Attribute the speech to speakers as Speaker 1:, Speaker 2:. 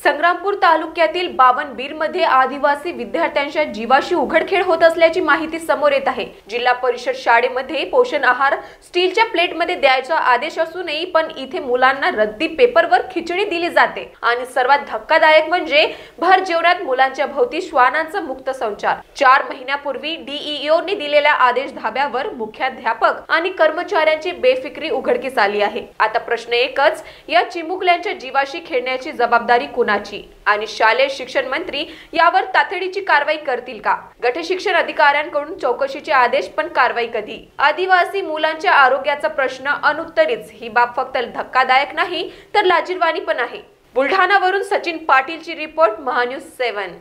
Speaker 1: संग्रामपूर तालुक्यातील बावनबीरमध्ये आदिवासी विद्यार्थ्यांच्या जीवाशी उघडखेड होत असल्याची माहिती समोर येत आहे। जिल्हा परिषद शाळेमध्ये पोषण आहार स्टीलच्या प्लेटमध्ये द्यायचा आदेश असूनही पण इथे मुलांना रद्दी पेपरवर खिचडी दिली जाते आणि सर्वात धक्कादायक म्हणजे भर जेवणात मुलांच्या भोवती श्वानांचा मुक्त संचार। 4 महिन्यापूर्वी डीईओने दिलेल्या आदेश धाब्यावर मुख्याध्यापक आणि कर्मचाऱ्यांची बेफिक्री उघडकीस आली आहे। आता प्रश्न एकच, या चिमुकल्यांच्या जीवाशी खेळण्याची जबाबदारी कुणाची आणि शालेय शिक्षण मंत्री यावर तातडीची कारवाई करतील का? गट शिक्षण अधिकाऱ्यांकडून चौकशीचे आदेश, पण कारवाई कधी? आदिवासी मुलांच्या आरोग्याचा प्रश्न अनुत्तरित। ही बाब फक्त धक्कादायक नाही तर लाजिरवाणी पण आहे। बुलढाणावरून सचिन पाटीलची रिपोर्ट, महान्यूज 7।